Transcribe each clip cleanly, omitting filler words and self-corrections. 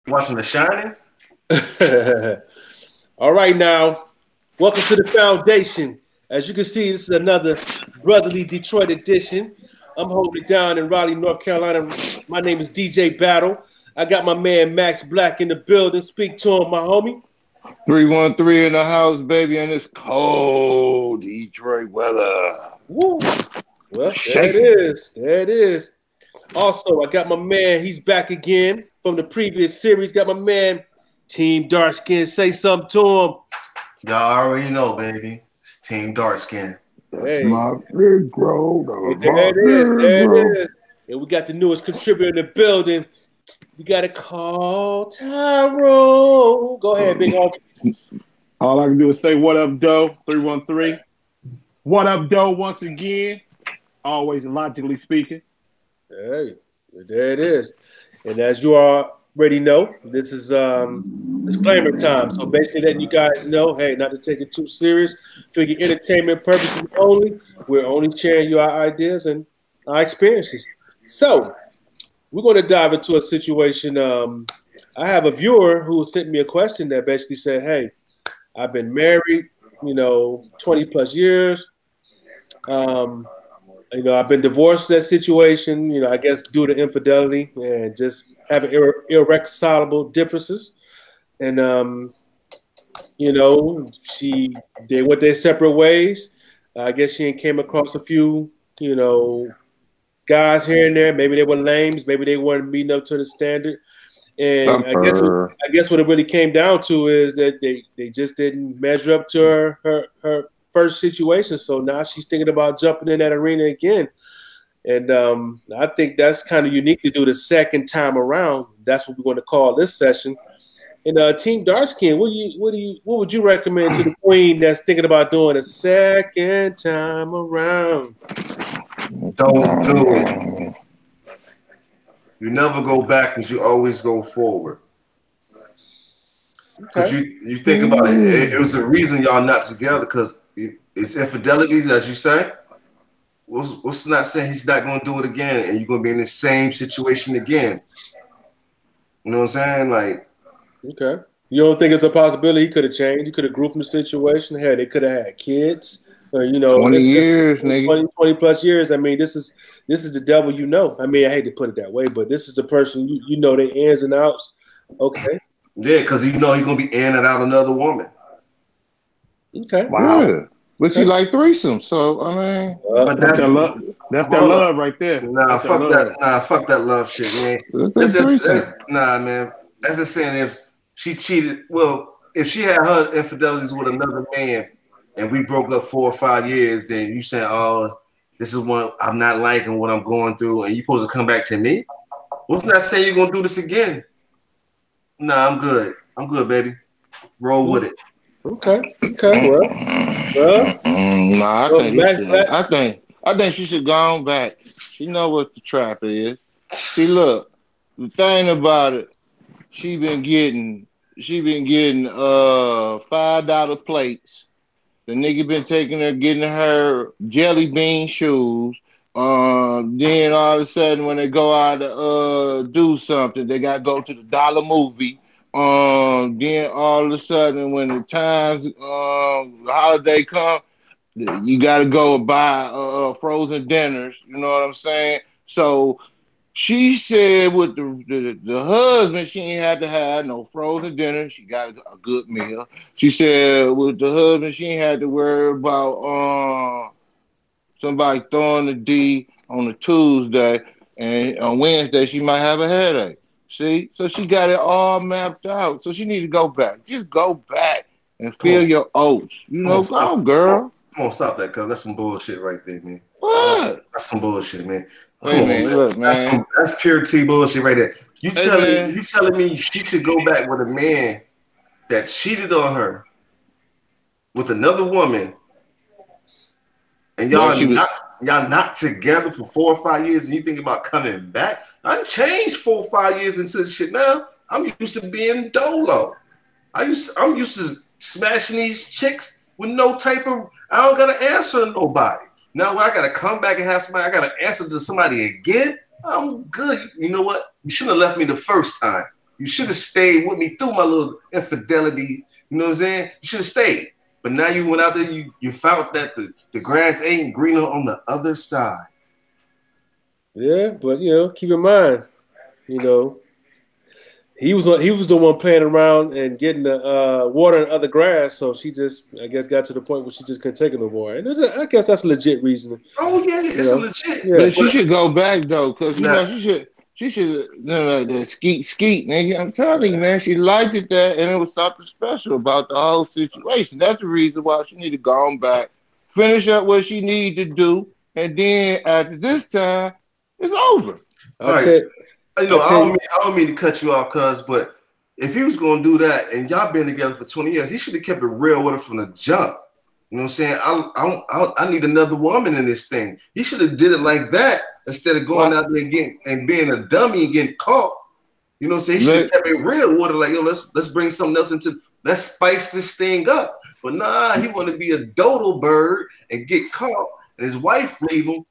Watching The Shining? All right, now, welcome to the foundation. As you can see, this is another brotherly Detroit edition. I'm holding it down in Raleigh, North Carolina. My name is DJ Battle. I got my man Max Black in the building. Speak to him, my homie. 313 in the house, baby, and it's cold Detroit weather. Woo. Well, there it Shaking. is. There it is. Also, I got my man. He's back again from the previous series. Got my man, Team Darkskin. Say something to him. Y'all already know, baby. It's Team Darkskin. That's my big bro. There it is. There it is. And we got the newest contributor in the building. We got to call Tyrone. Go ahead, big homie. All I can do is say, what up, Doe? 313. What up, Doe, once again? Always logically speaking. Hey, there it is. And as you already know, this is disclaimer time. So basically letting you guys know, hey, not to take it too serious. For your entertainment purposes only, we're only sharing you our ideas and our experiences. So we're going to dive into a situation. I have a viewer who sent me a question that basically said, hey, I've been married, 20 plus years. I've been divorced that situation, I guess due to infidelity and just having irreconcilable differences. And, they went their separate ways. I guess she came across a few, guys here and there. Maybe they were lames. Maybe they weren't meeting up to the standard. And I guess what it really came down to is that they just didn't measure up to her first situation. So now she's thinking about jumping in that arena again. And I think that's kind of unique to do the second time around. That's what we're going to call this session. And Team Darkskin, what would you recommend to the queen that's thinking about doing a second time around? Don't do it. You never go backwards. You always go forward. Because you think about it. It was the reason y'all not together because it's infidelities, as you say. What's not saying he's not going to do it again and you're going to be in the same situation again? You know what I'm saying? Like, okay. You don't think it's a possibility he could have changed? He could have grew from the situation. Hell, they could have had kids. 20 years, nigga. 20 plus years. I mean, this is the devil you know. I mean, I hate to put it that way, but this is the person you know their ins and outs. Okay. Yeah, because he's going to be in and out another woman. Okay. Wow. Yeah. But she like threesome, so I mean, but that's that love. That's that love right there. Nah, fuck that. Nah, fuck that love shit, man. Nah, man. That's just saying if she cheated. Well, if she had her infidelities with another man, and we broke up 4 or 5 years, then you saying, "Oh, this is what I'm not liking, what I'm going through," and you supposed to come back to me? What's not saying you're gonna do this again? Nah, I'm good. I'm good, baby. Roll with it. Okay. Well. Nah, I think she should go on back. She know what the trap is. See, look, the thing about it, she been getting $5 plates. The nigga been getting her jelly bean shoes. Then all of a sudden, when they go out to do something, they gotta go to the dollar movie. Then all of a sudden, when the holiday come, you gotta go buy frozen dinners. You know what I'm saying? So she said with the husband, she ain't had to have no frozen dinner. She got a good meal. She said with the husband, she ain't had to worry about somebody throwing the D on a Tuesday, and on Wednesday she might have a headache. See? So she got it all mapped out. So she need to go back. Just go back and feel your oats. Go on, girl. Come on, stop that, cuz. That's some bullshit right there, man. What? That's some bullshit, man. Wait, man. Look, man. That's pure T bullshit right there. You telling me she should go back with a man that cheated on her with another woman, and y'all not together for 4 or 5 years, and you think about coming back? I changed 4 or 5 years into this shit now. I'm used to being dolo. I'm used to smashing these chicks with no type of. I don't gotta answer to nobody. Now when I gotta come back and have somebody, I gotta answer to somebody again. I'm good. You know what? You shouldn't have left me the first time. You should have stayed with me through my little infidelity. You know what I'm saying? You should have stayed. But now you went out there, you found that the grass ain't greener on the other side. Yeah, but keep in mind, he was the one playing around and getting the water and other grass. So she just, I guess, got to the point where she just couldn't take it no more. And I guess that's a legit reason. Oh yeah, it's a legit. Yeah. But she should go back though, because she should that skeet, nigga. I'm telling you, man, she liked it that, and it was something special about the whole situation. That's the reason why she need to go on back, finish up what she need to do, and then after this time, it's over. I don't mean to cut you off, cuz, but if he was gonna do that and y'all been together for 20 years, he should have kept it real with her from the jump. You know what I'm saying? I need another woman in this thing. He should have did it like that instead of going out there and being a dummy and getting caught. You know what I'm saying? He should have kept it real with her, like, yo, let's bring something else let's spice this thing up. But nah, he want to be a dodo bird and get caught, and his wife leave him.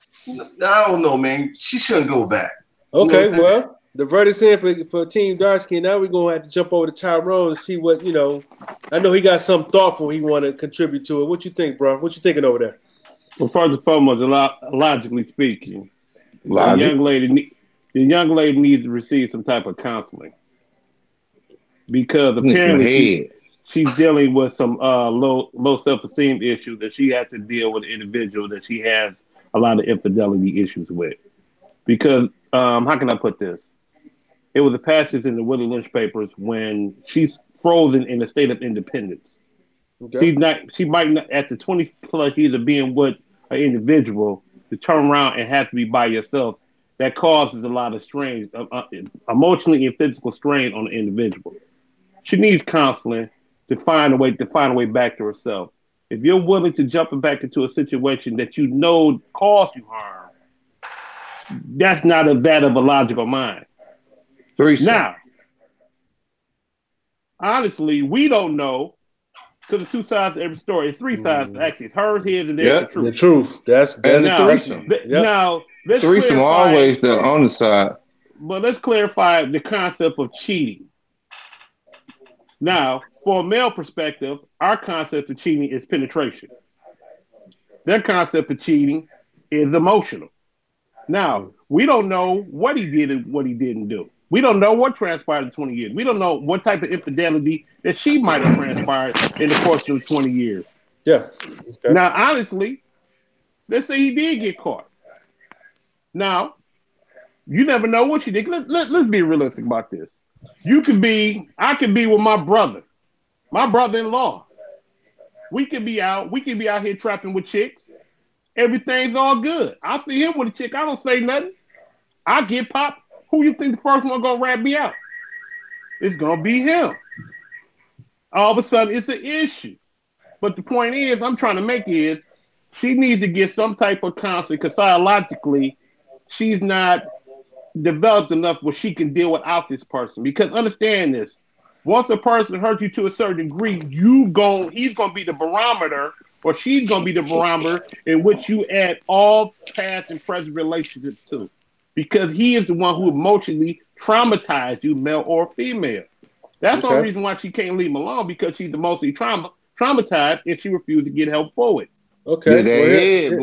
I don't know, man. She shouldn't go back. Okay, well, the verdict's in for Team Darsky. Now we're going to have to jump over to Tyrone and see what, I know he got something thoughtful he want to contribute to it. What you think, bro? What you thinking over there? Well, first and foremost, logically speaking, the young lady needs to receive some type of counseling. Because apparently she's dealing with some low self-esteem issues that she has to deal with an individual that she has a lot of infidelity issues with. Because, how can I put this? It was a passage in the Willie Lynch papers when she's frozen in a state of independence. Okay. She might not, after 20 plus years of being with an individual, to turn around and have to be by yourself. That causes a lot of strain, emotionally and physical strain on the individual. She needs counseling to find a way back to herself. If you're willing to jump back into a situation that caused you harm, that's not that of a logical mind. Now, honestly, we don't know, because there's two sides to every story. It's three sides, actually. It's hers, his, and there's the truth. The truth. That's threesome. Now, let's threesome always the on the side. But let's clarify the concept of cheating. Now, for a male perspective, our concept of cheating is penetration. Their concept of cheating is emotional. Now, we don't know what he did and what he didn't do. We don't know what transpired in 20 years. We don't know what type of infidelity that she might have transpired in the course of 20 years. Yeah. Okay. Now, honestly, let's say he did get caught. Now, you never know what she did. Let's be realistic about this. I could be with my brother-in-law. We could be out here trapping with chicks. Everything's all good. I see him with a chick. I don't say nothing. I get popped. Who you think the first one gonna rat me out? It's gonna be him. All of a sudden, it's an issue. But the point is, I'm trying to make is, she needs to get some type of counseling because psychologically, she's not developed enough where she can deal without this person. Because understand this, once a person hurts you to a certain degree, he's gonna be the barometer, or she's gonna be the barometer in which you add all past and present relationships to. Because he is the one who emotionally traumatized you, male or female. That's the only reason why she can't leave him alone, because she's emotionally traumatized and she refused to get help for it. Okay. She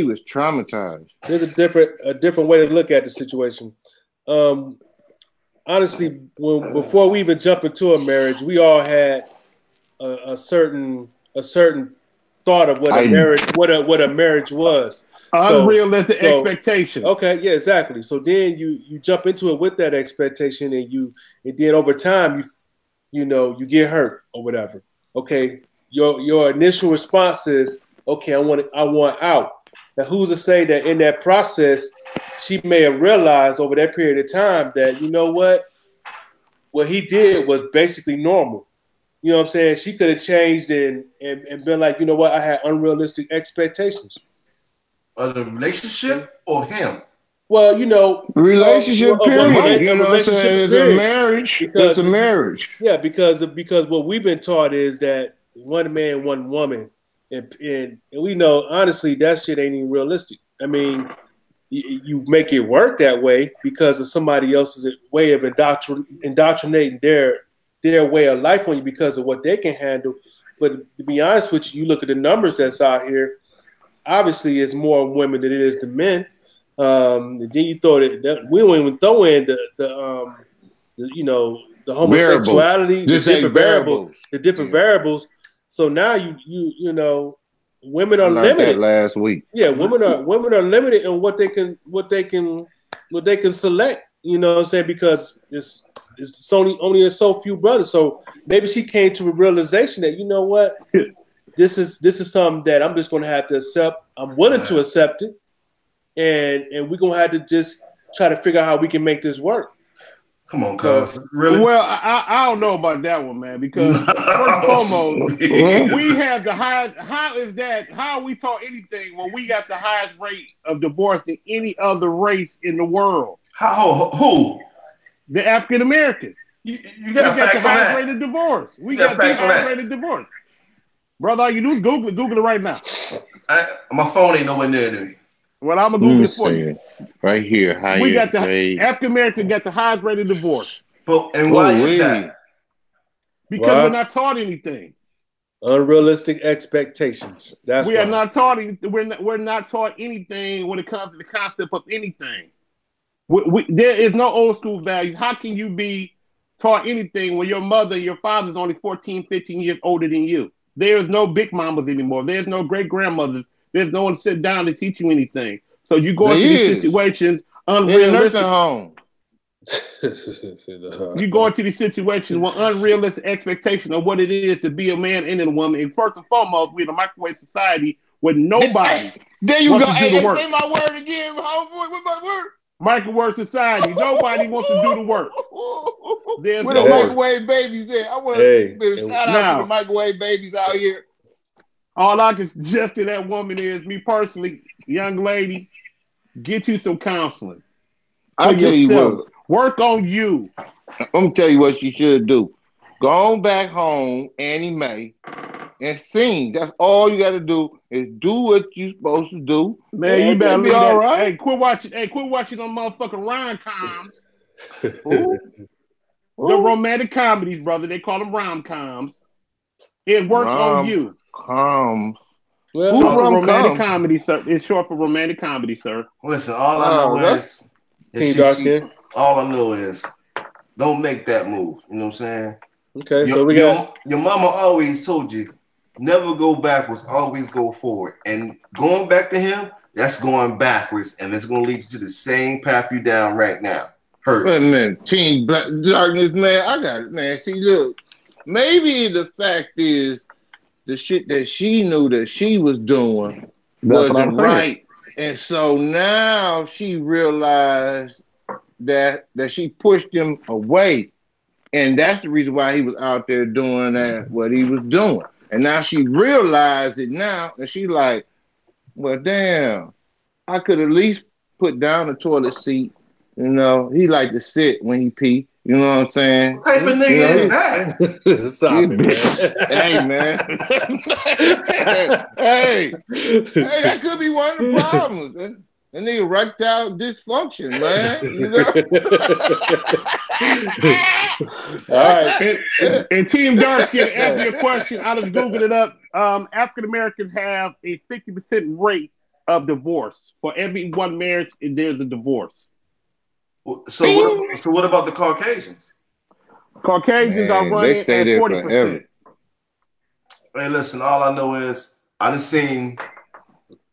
was traumatized. Here's a different way to look at the situation. Honestly, before we even jump into a marriage, we all had a certain thought of what a marriage was. Unrealistic expectations. Okay, yeah, exactly. So then you jump into it with that expectation, and then over time you get hurt or whatever. Okay, your initial response is, okay, I want out. Now, who's to say that in that process she may have realized over that period of time that, you know what he did was basically normal. You know what I'm saying? She could have changed and been like, you know what, I had unrealistic expectations. Of the relationship or him? Well, relationship period. You know what I'm saying? It's a marriage. It's a marriage. Yeah, because what we've been taught is that one man, one woman, and we know honestly that shit ain't even realistic. I mean, you make it work that way because of somebody else's way of indoctrinating their way of life on you because of what they can handle. But to be honest with you, you look at the numbers that's out here. Obviously, it's more women than it is the men. And then you throw it. We don't even throw in the homosexuality, the different variables. So now you know, women are limited. Last week, yeah, women are limited in what they can select. You know what I'm saying? Because it's only so few brothers. So maybe she came to a realization that, you know what, this is something that I'm just going to have to accept. I'm willing to accept it, and we're gonna have to just try to figure out how we can make this work. Come on, cuz. Really? Well, I don't know about that one, man, because first and foremost, we have the highest. How are we taught anything when we got the highest rate of divorce than any other race in the world? Who? The African Americans. You got facts the on highest that. rate of divorce. We got got the facts on highest that. rate of divorce. Brother, all you do is Google it. Google it right now. My phone ain't nowhere near me. Well, I'm gonna Google it for you. Right here, we got the African Americans got the highest rate of divorce. And why is that? Because we're not taught anything. Unrealistic expectations. That's we are not taught. We're not taught anything when it comes to the concept of anything. There is no old school values. How can you be taught anything when your mother and your father is only 14, 15 years older than you? There is no big mamas anymore. There's no great grandmothers. There's no one to sit down and teach you anything. So you go into these situations unrealistic. You go into these situations with unrealistic expectation of what it is to be a man and a woman. And first and foremost, we're in a microwave society where nobody there you wants go. to do the work. Say my word again, homeboy. What's my word? Microwave society. Nobody wants to do the work. There's Where the microwave babies at? I want to give a shout out to the microwave babies out here. All I can suggest to that woman is, me personally, young lady, get you some counseling. I'll tell you what. Work on you. I'm going to tell you what you should do. Go on back home, Annie Mae, and sing. That's all you got to do is do what you're supposed to do. Man, you better be all right. Hey, quit watching them motherfucking rom-coms. The romantic comedies, brother. They call them rom-coms. It works on you. Well, romantic comedy, sir. It's short for romantic comedy, sir. Listen, all I know is don't make that move. You know what I'm saying? Okay, your mama always told you never go backwards, always go forward. And going back to him, that's going backwards, and it's gonna lead you to the same path you down right now. Hurt. Wait a minute, Team Black Darkness, man. I got it, man. See, look, maybe the fact is the shit that she knew that she was doing wasn't right. And so now she realized that she pushed him away. And that's the reason why he was out there doing what he was doing. And now she realized it now, and she's like, well, damn, I could at least put down the toilet seat. You know, he like to sit when he pee. You know what I'm saying? What type of nigga is that? Stop it, man. Hey, that could be one of the problems. That nigga erectile dysfunction, man. You know? All right. And Team Darsky, to answer your question, I just Googled it up. African Americans have a 50% rate of divorce. For every one marriage, there's a divorce. So what about the Caucasians? Caucasians are running at 40%. Hey, listen, all I know is I done seen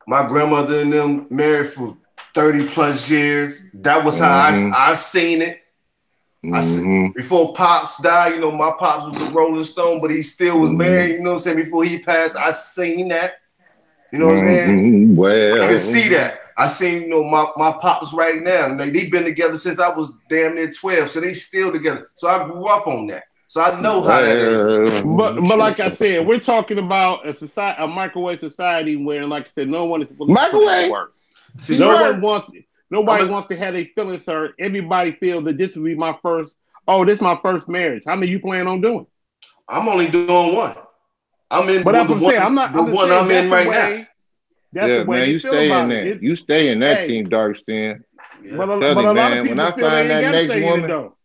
my grandmother and them married for 30 plus years. That was how I seen it. Before Pops died, you know, my Pops was a Rolling Stone, but he still was married, you know what I'm saying? Before he passed, I seen that. You know what I'm saying? Well, you can see that. I seen, you know, my pops right now. They've been together since I was damn near 12, so they still together. So I grew up on that. So I know how that is. But like I said, we're talking about a microwave society where, like I said, no one is willing to put in work. See, nobody wants to have their feelings hurt. Everybody feels that this will be my first. Oh, this is my first marriage. How many you plan on doing? I'm only doing one. I'm in. But that's what I'm saying. I'm in right now. That's the way man, they you feel stay about in it. that. You stay in that team, dark skin. Yeah. But a Tell lot you, of man, people when I feel they find ain't that got to next stay in it woman, though.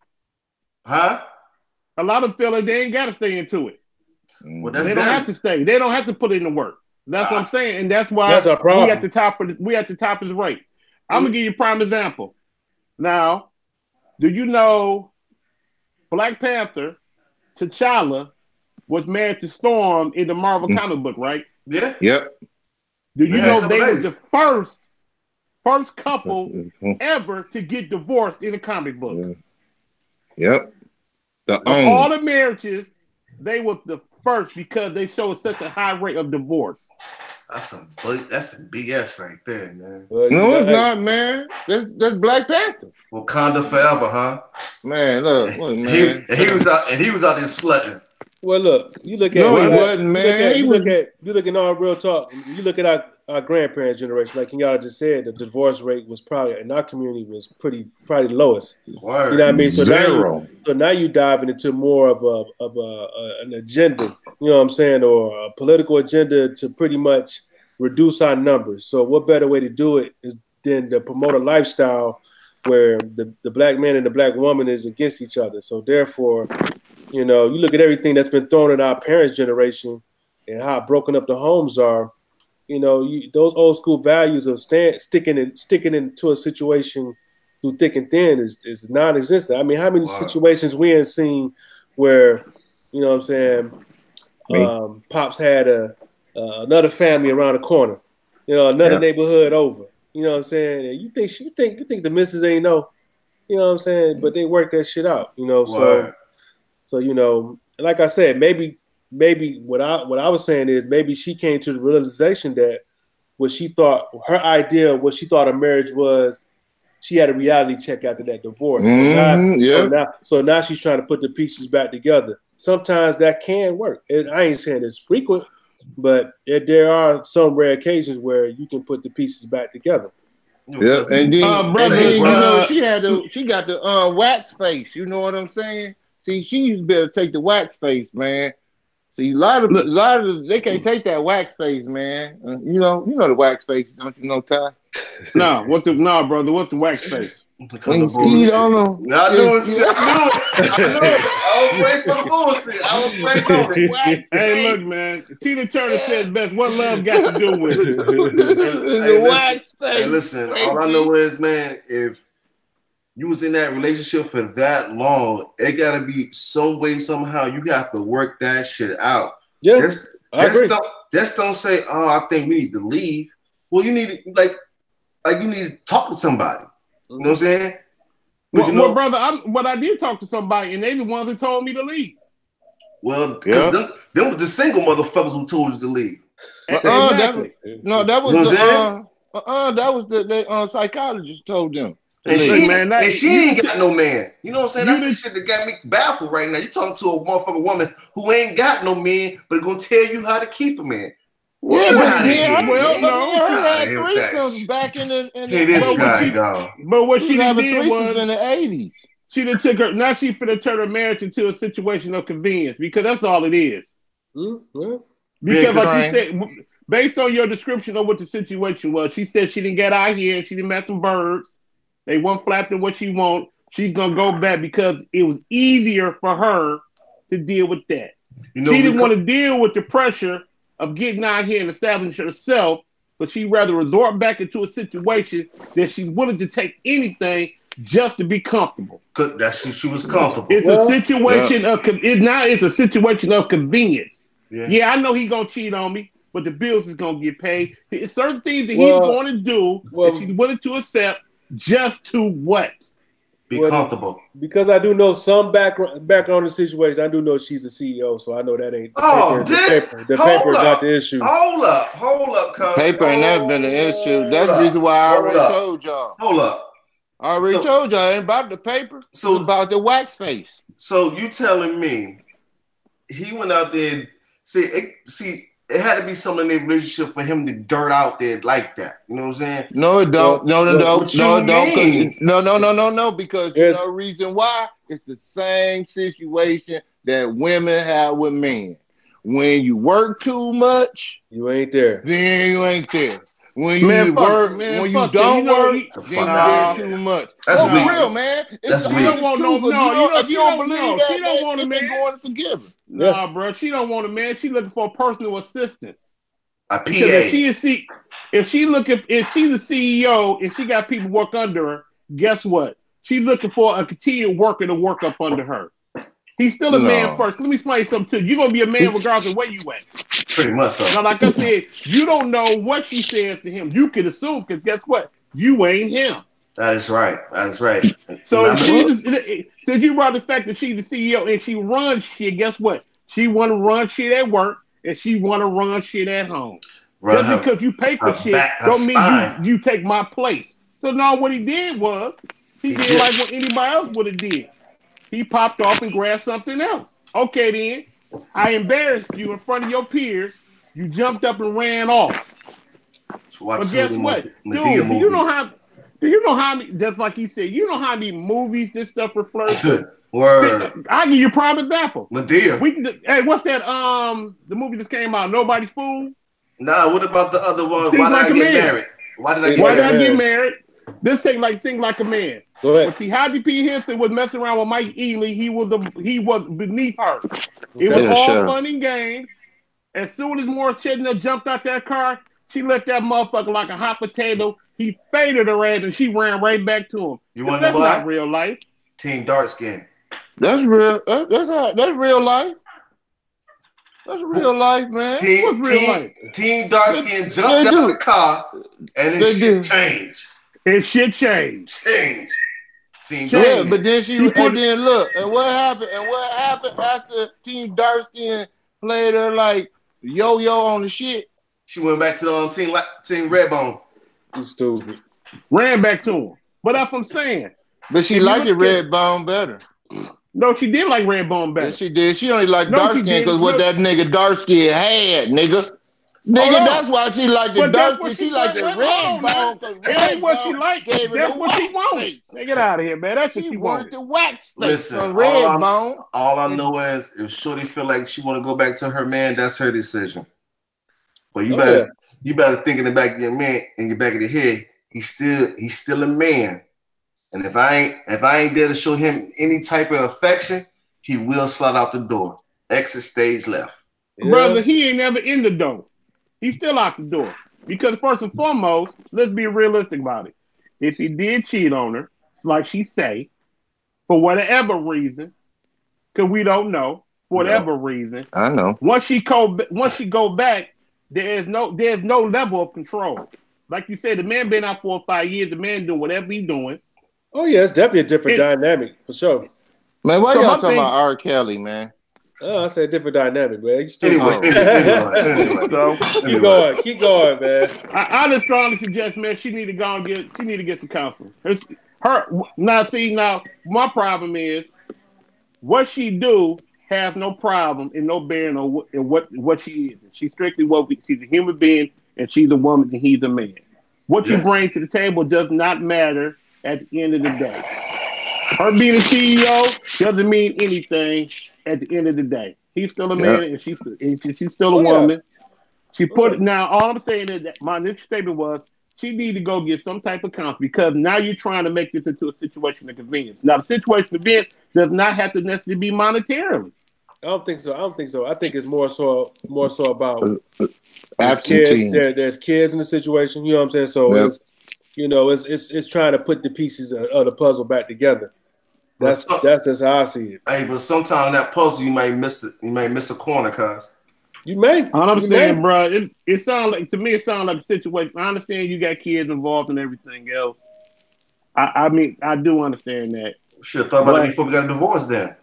Huh? A lot of them feel like they ain't got to stay into it. Well, that's They don't have them. to stay. They don't have to put in the work. That's what I'm saying, and that's why That's our problem. we at the top of the rate. I'm gonna give you a prime example. Now, do you know Black Panther, T'Challa, was married to Storm in the Marvel comic book, right? Yeah. Yep. Do you Yeah, know a couple they were days. the first couple ever to get divorced in a comic book? Yep. The Of all the marriages, they was the first because they showed such a high rate of divorce. That's some BS right there, man. No, it's not, man. That's Black Panther. Wakanda forever, huh? Man, look, man. He was out there slutting. Well, look, you look at No, he wasn't, man. You look in all real talk. You look at our grandparents' generation, like y'all just said, the divorce rate was probably in our community was probably the lowest. Word. You know what I mean? So Zero. now you diving into more of an agenda, you know what I'm saying, or a political agenda to pretty much reduce our numbers. So what better way to do it is than to promote a lifestyle where the black man and the black woman is against each other. So therefore, you know, you look at everything that's been thrown in our parents' generation and how broken up the homes are. You know, those old school values of sticking into a situation through thick and thin is non-existent. I mean, how many situations we ain't seen where, you know what I'm saying, Pops had another family around the corner, you know, another neighborhood over. You know what I'm saying? And you think the missus ain't know, you know what I'm saying? But they work that shit out, you know. So you know, like I said, maybe what I was saying is maybe she came to the realization that what she thought a marriage was, she had a reality check after that divorce. So now she's trying to put the pieces back together. Sometimes that can work. I ain't saying it's frequent, but there are some rare occasions where you can put the pieces back together. Yeah, and then, you know, she got the wax face. You know what I'm saying? See, she used to be able to take the wax face, man. See, a lot of they can't take that wax face, man. You know the wax face, don't you know, Ty? No, brother, what's the wax face? When you skied on them. I knew it. I was waiting for the bullshit. I was waiting on it. Hey, look, man. Tina Turner said best. What love got to do with it? The wax face. Hey, listen, all I know is, man, if you was in that relationship for that long, it gotta be some way, somehow. You got to work that shit out. Yeah, just don't say, "Oh, I think we need to leave." Well, you need to like you need to talk to somebody. You know what I'm saying? Well, brother, I did talk to somebody, and they the ones who told me to leave. Well, because them was the single motherfuckers who told you to leave. Exactly. That was the psychologist told them. And she ain't got no man. You know what I'm saying? That's the shit that got me baffled right now. You talking to a motherfucking woman who ain't got no man, but gonna tell you how to keep a man. Yeah, but had threesomes back in the. But what she did was in the 80s. She done took her. Now she finna turn her marriage into a situation of convenience because that's all it is. Mm-hmm. Because like you said, based on your description of what the situation was, she said she didn't get out here and she didn't met some birds. They weren't flapping what she want. She's gonna go back because it was easier for her to deal with that. She didn't want to deal with the pressure of getting out here and establishing herself, but she'd rather resort back into a situation that she's willing to take anything just to be comfortable. She was comfortable. It's a situation of it's a situation of convenience. Yeah, I know he's gonna cheat on me, but the bills is gonna get paid. It's certain things that he's going to do that she's willing to accept just to what? Be comfortable. Because I do know some background in the situation. I do know she's a CEO, so I know that ain't the paper got the issue. Hold up, cuz. Paper ain't never been an issue. That's the reason why I already told y'all. Hold up. I already told y'all. It ain't about the paper. It's about the wax face. So you telling me he went out there? It had to be something in their relationship for him to dirt out there like that. You know what I'm saying? No, it don't. No. Because there's no reason why. It's the same situation that women have with men. When you work too much, you ain't there. Then you ain't there. When you work, when you don't work, then you get too much. That's for real, man. That's weird. She don't want no. If you don't believe that, she don't want a man. Going to forgive her. Nah, bro. She don't want a man. She looking for a personal assistant. A PA. If she's the CEO and she got people work under her, guess what? She's looking for a continued worker to work up under her. He's still a man first. Let me explain something to you. You're going to be a man regardless of where you at. Pretty much so. Now, like I said, you don't know what she says to him. You can assume, because guess what? You ain't him. That is right. That's right. So since you brought the fact that she's the CEO and she runs shit, guess what? She want to run shit at work and she want to run shit at home. Just because you pay for shit don't mean you take my place. So now what he did was, he did like what anybody else would have did. He popped off and grabbed something else. Okay, then. I embarrassed you in front of your peers. You jumped up and ran off. But guess what? Dude, do you know how many, just like he said, you know how many movies this stuff refers to? Word. I'll give you a prime example. Medea. Hey, what's that? The movie that came out, Nobody's Fool? Nah, what about the other one? Why did I get married? Why did I get married? This Think Like a Man. Go ahead. But see, Happy P. Henson was messing around with Mike Ely. He was beneath her. It was all fun and games. As soon as Morris Chestnut jumped out that car, she let that motherfucker like a hot potato. He faded her ass and she ran right back to him. You want to know why? That's not real life. Team Dark Skin. That's real. That's real life. That's real life, man. What's real life? Team Dark Skin jumped out the car and then shit changed. It shit changed. Yeah, but then then look, and what happened? And what happened after Team Dark Skin played her like yo-yo on the shit? She went back to the Team Redbone. You stupid. Ran back to him. But that's what I'm saying. But she liked the Redbone better. No, she did like Redbone better. Yes, she did. She only liked dark skin because what that nigga dark skin had, nigga. Nigga, that's why she liked the dark skin. She liked the Redbone. It ain't what she liked. That's what she wanted. Get out of here, man. That's what she wanted. The wax face Listen, on Redbone. All I know is if Shorty feel like she want to go back to her man, that's her decision. But you better think in the back of your man, in your back of the head, he's still a man. And if I ain't there to show him any type of affection, he will slide out the door. Exit stage left. Yeah. Brother, he ain't never in the door. He's still out the door. Because first and foremost, let's be realistic about it. If he did cheat on her, like she say, for whatever reason, because we don't know, for whatever reason. I know. Once she go back, there's no level of control. Like you said, the man been out 4 or 5 years. The man doing whatever he's doing. Oh yeah, it's definitely a different dynamic for sure. Man, why y'all talking about R. Kelly, man? Oh, I said different dynamic, man. You still keep going, man. I just strongly suggest, man, she need to go and get some counseling. Now, my problem is what she do has no problem and no bearing on what she is. She's strictly she's a human being and she's a woman and he's a man. What you bring to the table does not matter at the end of the day. Her being a CEO doesn't mean anything at the end of the day. He's still a man and she's still a woman. She put it now. All I'm saying is that my next statement was she need to go get some type of counseling because now you're trying to make this into a situation of convenience. Now the situation of convenience does not have to necessarily be monetarily. I don't think so. I think it's more so about there's kids in the situation. You know what I'm saying? So it's trying to put the pieces of the puzzle back together. That's just how I see it. Hey, but sometimes that puzzle you might miss it. You might miss a corner, cuz. You may. I understand, bro. It sounds like a situation. I understand you got kids involved and everything else. I mean, I do understand that. Should have thought about it before we got a divorce then.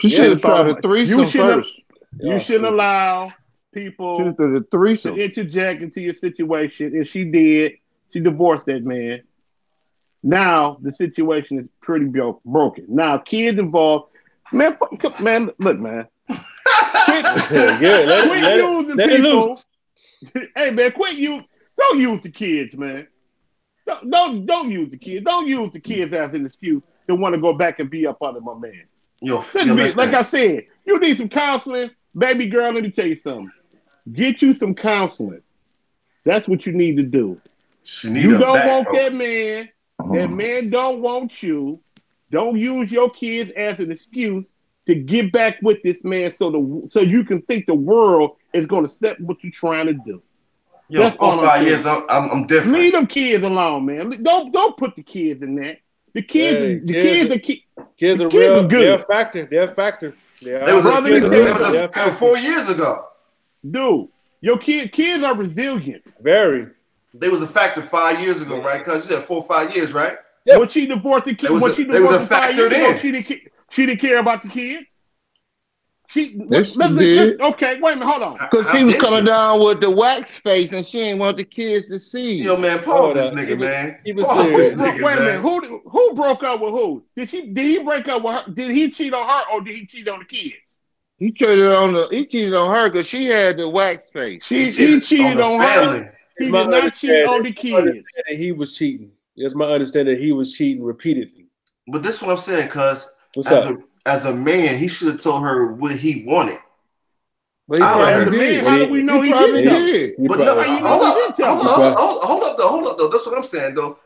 You should have tried a threesome first. You shouldn't allow people to interject into your situation. If she did, she divorced that man. Now the situation is pretty broken. Now kids involved. Man, look, man. Quit using people. Hey, man, don't use the kids, man. Don't use the kids. Don't use the kids as an excuse to want to go back and be up under my man. Like I said, you need some counseling. Baby girl, let me tell you something. Get you some counseling. That's what you need to do. You don't want that man. That man don't want you. Don't use your kids as an excuse to get back with this man so you can think the world is going to accept what you're trying to do. Yo, that's 4 or 5 years. I'm different. Leave them kids alone, man. Don't put the kids in that. The kids are real. They're a factor. They're a factor. It was a factor 4 years ago. Dude, your kids are resilient. Very. They was a factor 5 years ago, right? Because you said 4 or 5 years, right? Yeah. When she divorced the kids, they was a factor then. She didn't care about the kids. Okay, wait a minute, hold on. Because she was coming down with the wax face and she didn't want the kids to see. Yo, man, pause this nigga, man. Wait a minute, who broke up with who? Did he break up with her? Did he cheat on her or did he cheat on the kids? He cheated on her because she had the wax face. He cheated on her. He did not cheat on the kids. He was cheating. It's my understanding that he was cheating repeatedly. But this is what I'm saying, cuz as a man, he should have told her what he wanted. But how do we know he did? But no, hold up though. That's what I'm saying though.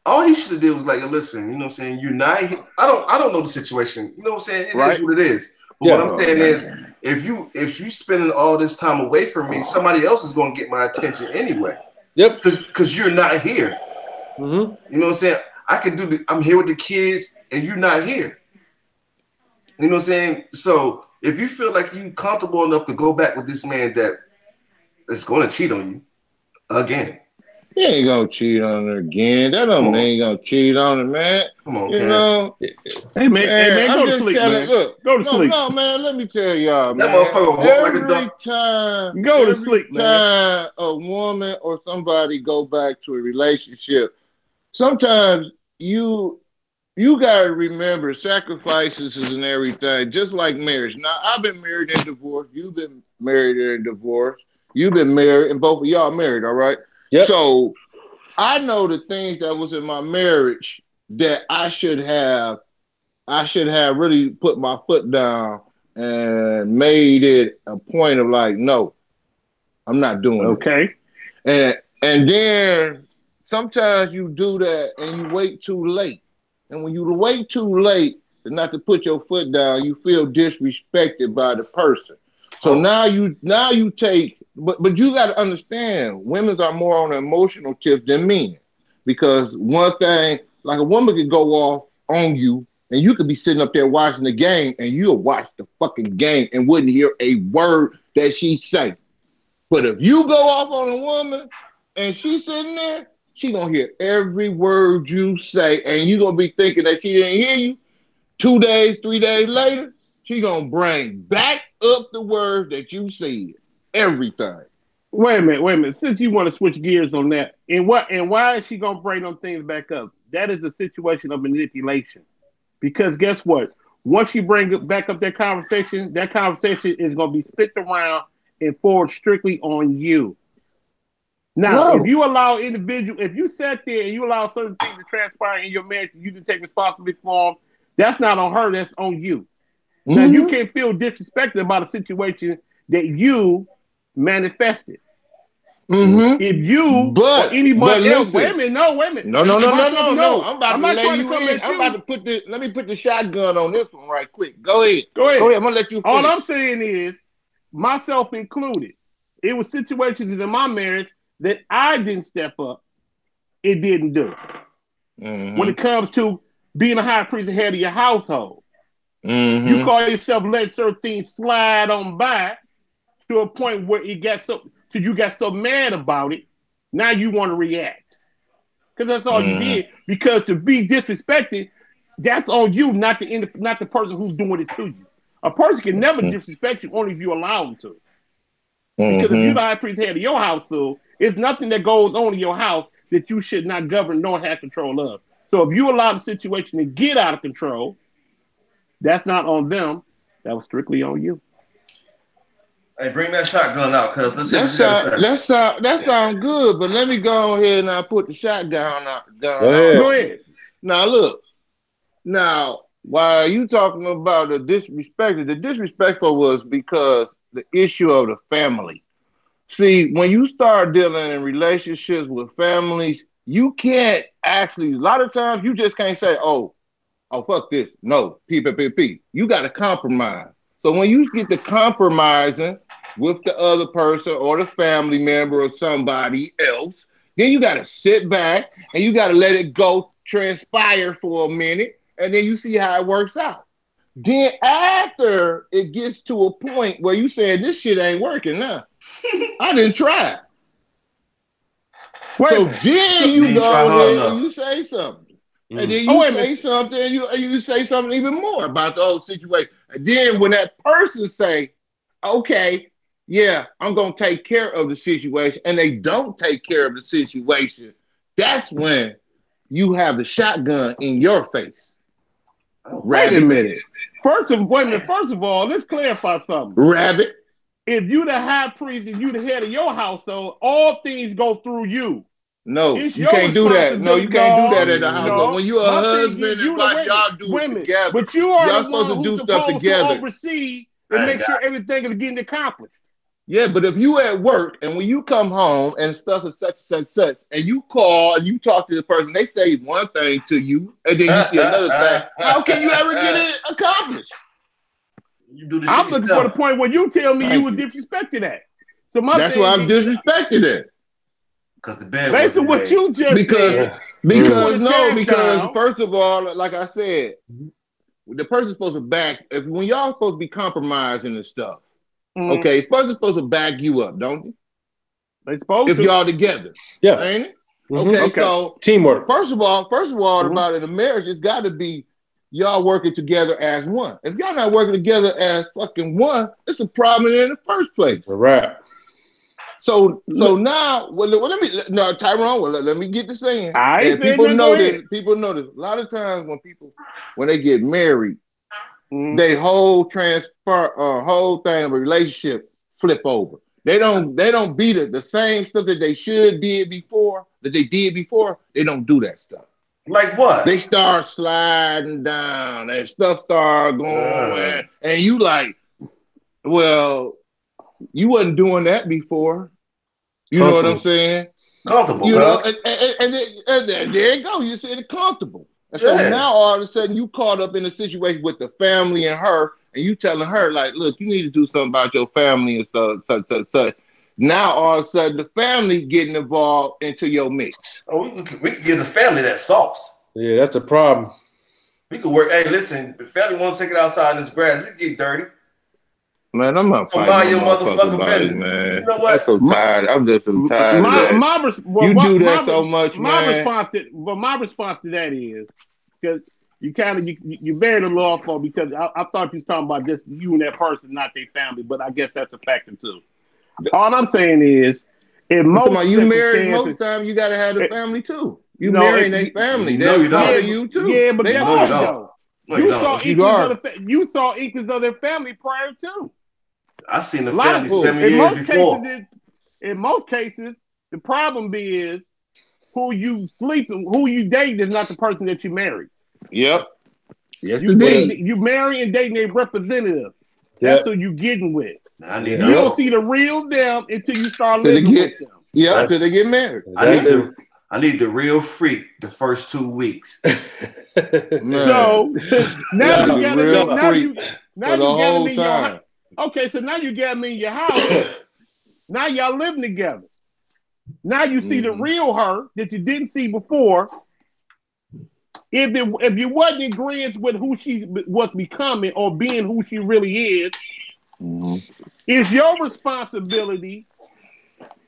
All he should have did was like, listen, you know what I'm saying? Unite. I don't know the situation. You know what I'm saying? It is what it is. But what I'm saying is, if you spending all this time away from me, somebody else is gonna get my attention anyway. Yep. Because you're not here. Mm-hmm. You know what I'm saying? I can I'm here with the kids and you're not here. You know what I'm saying? So if you feel like you're comfortable enough to go back with this man that's going to cheat on you again. He ain't going to cheat on her again. That don't mean he going to cheat on her, man. Come on, you know? Hey, man, go to sleep, man. Look, go to sleep. No, man, let me tell y'all, man. That motherfucker walk like a dog. Go to sleep, man. Every time a woman or somebody go back to a relationship, sometimes you got to remember sacrifices and everything, just like marriage. Now, I've been married and divorced. You've been married and divorced. You've been married, and both of y'all married, all right? Yep. So I know the things that was in my marriage that I should have really put my foot down and made it a point of like, no, I'm not doing it. Okay. And then sometimes you do that and you wait too late. And when you wait too late and not to put your foot down, you feel disrespected by the person. So now you take, but you got to understand, women are more on an emotional tip than men. Because one thing, like a woman could go off on you and you could be sitting up there watching the game and you'll watch the fucking game and wouldn't hear a word that she say. But if you go off on a woman and she's sitting there, she gonna hear every word you say, and you gonna be thinking that she didn't hear you. 2 days, 3 days later, she gonna bring back up the words that you said. Everything. Wait a minute. Since you want to switch gears on that, and why is she gonna bring them things back up? That is a situation of manipulation. Because guess what? Once you bring back up that conversation is gonna be spit around and forward strictly on you. Now, if you allow if you sat there and you allow certain things to transpire in your marriage, you can take responsibility for them. That's not on her, that's on you. Mm-hmm. Now, you can't feel disrespected about a situation that you manifested. Mm-hmm. If you or anybody else, wait a minute. No. I'm about to let you in. I'm about to let me put the shotgun on this one right quick. Go ahead. I'm gonna let you finish. All I'm saying is, myself included, it was situations in my marriage that I didn't step up, it didn't do. Mm-hmm. When it comes to being a high priest and head of your household, mm-hmm. You call yourself letting certain things slide on by to a point where you got so mad about it, now you want to react. Because that's all you did. Because to be disrespected, that's on you, not the person who's doing it to you. A person can never disrespect you only if you allow them to. Because if you're the high priest head of your household, it's nothing that goes on in your house that you should not govern nor have control of. So if you allow the situation to get out of control, that's not on them. That was strictly on you. Hey, bring that shotgun out, cuz. That sounds good, but let me go ahead and I put the shotgun out. Go ahead. Now look. Now, while you talking about the disrespectful was because the issue of the family. See, when you start dealing in relationships with families, you can't actually. A lot of times, you just can't say, "Oh, fuck this." No, P. You got to compromise. So when you get to compromising with the other person or the family member or somebody else, then you got to sit back and you got to let it go transpire for a minute, and then you see how it works out. Then after it gets to a point where you saying this shit ain't working now, I didn't try. So then you go there and you say something. And then you say something, and you say something even more about the whole situation. And then when that person say, okay, yeah, I'm going to take care of the situation, and they don't take care of the situation, that's when you have the shotgun in your face. Wait a minute. First of all, let's clarify something. Rabbit. If you the high priest and you the head of your household, all things go through you. No, you can't do that. No, you can't do that at the household. When you're a husband and wife, y'all do it together. But you are the one who's supposed to oversee and make sure everything is getting accomplished. Yeah, but if you at work and when you come home and stuff is such, and you call and you talk to the person, they say one thing to you, and then you see another thing. How can you ever get it accomplished? You do the I'm looking for the point where you tell me you was disrespecting that. So that's why I'm disrespecting it. Because the bed based on what you just because first of all, like I said, the person's supposed to back when y'all supposed to be compromising and stuff. Okay, it's supposed to back you up, don't you? They supposed if y'all together, yeah, ain't it? Okay, so teamwork. First of all, about it, in a marriage, it's got to be y'all working together as one. If y'all not working together as fucking one, it's a problem in the first place. Right. So now, Tyrone. Let me get to saying. People know this. People know this. A lot of times when they get married, they whole thing of a relationship flip over. They don't beat it. The same stuff that they did before. They don't do that stuff. Like what? They start sliding down and stuff start going, and you like, well, you wasn't doing that before. You know what I'm saying? Comfortable, you know, and there you go. You said it comfortable. And so now all of a sudden you caught up in a situation with the family and her, and you telling her like, look, you need to do something about your family and such. Now all of a sudden the family getting involved into your mix. Oh, we can give the family that sauce. Yeah, that's the problem. We could work. Hey, listen, the family wants to take it outside in this grass. We can get dirty. Man, I'm not fighting your motherfucking body, man. You know what? I'm so tired. I'm just so tired of that. You do that so much, man. My response to that is because you buried a law for because I thought you was talking about just you and that person, not their family. But I guess that's a factor too. All I'm saying is, in most you married most of the time, you got to have the family too. You marrying their family. They're part of you too. Yeah, but that's what though. You saw inklings of their family prior to. I seen the family 7 years before. In most cases, the problem is who you dating is not the person that you married. Yep. Yes, you marry and dating a representative. That's who you getting with. You don't see the real them until you start living with them. Yeah, until they get married. I need the real freak the first 2 weeks. So now you got me in your house. Okay, so now you got me in your house. Now y'all living together. Now you see the real her that you didn't see before. If you wasn't in agreement with who she was becoming or being who she really is, it's your responsibility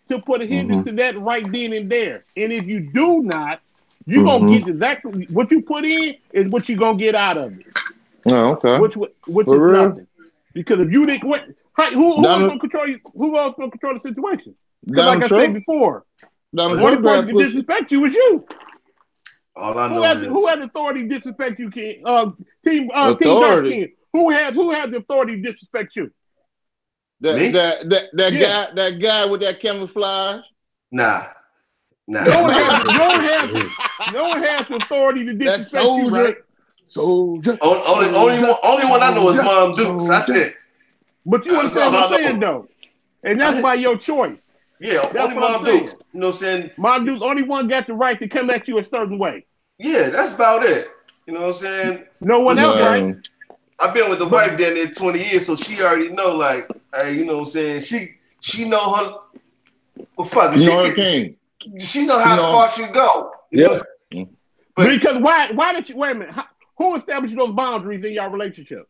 to put a hindrance to that right then and there. And if you do not, you're gonna get exactly what you put in is what you're gonna get out of it. Oh, okay. Which is nothing. Because if you didn't, who else gonna control you? Who else gonna control the situation? Because like I said before, the only person can disrespect you is you. All I know is who has authority to disrespect you, King? Team King. Who has the authority to disrespect you? That guy with that camouflage? Nah. No one has the authority to disrespect you, right? Soldier. Only one I know is Mom Dukes. That's it. But you understand what I'm saying, though, and that's by your choice. Yeah, That's only what I'm Mom saying. Dukes. You know what I'm saying? Mom Dukes only one got the right to come at you a certain way. Yeah, that's about it. You know what I'm saying? No one else, right? I've been with the wife down there 20 years, so she already know, like, hey, you know what I'm saying? She know her. Well, fuck it. She know how far she go. You know what I'm saying? Because why did you wait a minute? Who established those boundaries in your relationship?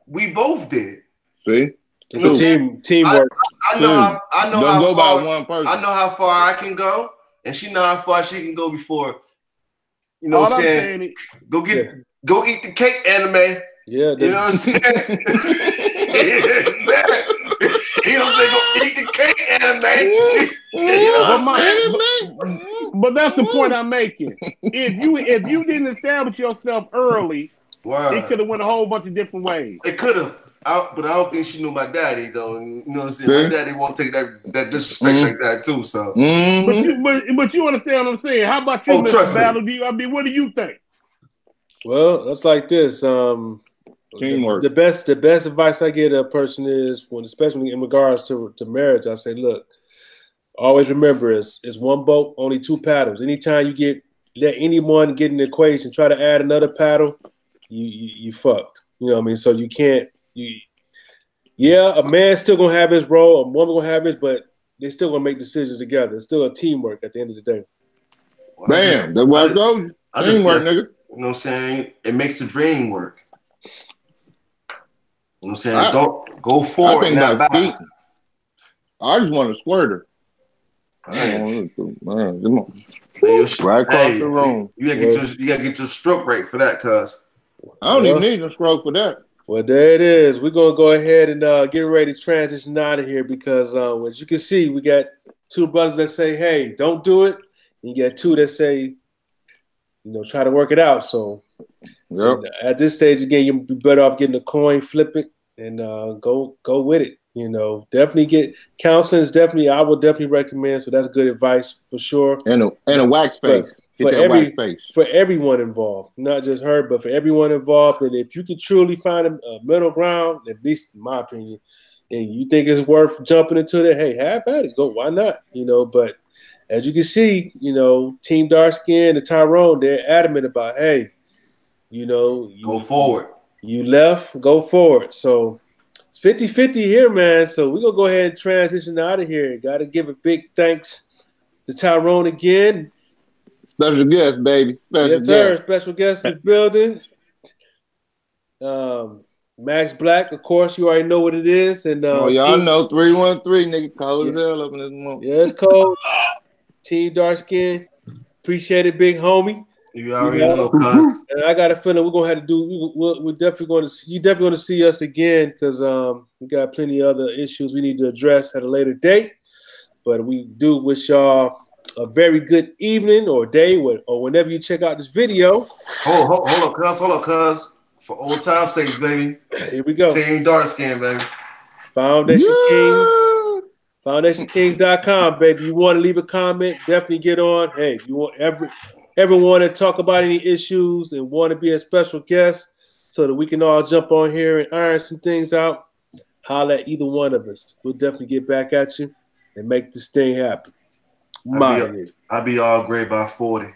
We both did. See? It's a teamwork. I know how far one person. I know how far I can go, and she know how far she can go before. You know what I'm saying? Go eat the cake, anime. Yeah, you know what I'm saying? You know what I'm saying? Go eat the cake, anime. You know what I'm saying? But that's the point I'm making. If you didn't establish yourself early, it could have went a whole bunch of different ways. It could have. But I don't think she knew my daddy, though. You know what I'm saying? My daddy won't take that disrespect like that, too. So, but you understand what I'm saying? How about you, Mr. Battle? I mean, what do you think? Well, that's like this. Teamwork. The best advice I get a person is especially in regards to marriage. I say, look, always remember, it's one boat, only two paddles. Anytime you let anyone get in the equation, try to add another paddle, you fucked. You know what I mean? So you can't. A man's still gonna have his role, a woman gonna have his, but they're still gonna make decisions together. It's still a teamwork at the end of the day. Bam, that's what I told you. Teamwork, nigga. You know what I'm saying? It makes the dream work. You know what I'm saying? Don't go forward. I just want to squirt her. Right across the room. You gotta get your stroke right for that, cuz. I don't even need a stroke for that. Well, there it is. We're going to go ahead and get ready to transition out of here because, as you can see, we got two brothers that say, hey, don't do it. And you got two that say, try to work it out. So at this stage, again, you'll be better off getting a coin, flip it, and go with it. Definitely get counseling. I will definitely recommend. So that's good advice for sure. And a wax face. For everyone involved, not just her, but for everyone involved. And if you can truly find a middle ground, at least in my opinion, and you think it's worth jumping into it, hey, have at it. Go, why not? But as you can see, Team Dark Skin, the Tyrone, they're adamant about, hey, go forward. You left, go forward. So it's 50-50 here, man. So we're gonna go ahead and transition out of here. Gotta give a big thanks to Tyrone again. Special guest, baby. Special guest in the building. Max Black, of course, you already know what it is. And y'all know 313, nigga. Cold as hell up in this moment. Yeah, it's cold. Team Dark Skin. Appreciate it, big homie. You already know, cuz. And I got a feeling we're gonna have to do. We're definitely going to. You definitely going to see us again because we got plenty of other issues we need to address at a later date. But we do wish y'all a very good evening or day or whenever you check out this video. Hold on, cuz. For old time's sake, baby. Here we go. Team Dark Skin, baby. Foundation Kings. FoundationKings.com, baby. You want to leave a comment? Definitely get on. Hey, if you want everyone to talk about any issues and want to be a special guest so that we can all jump on here and iron some things out, holla at either one of us. We'll definitely get back at you and make this thing happen. I'll be all great by 40.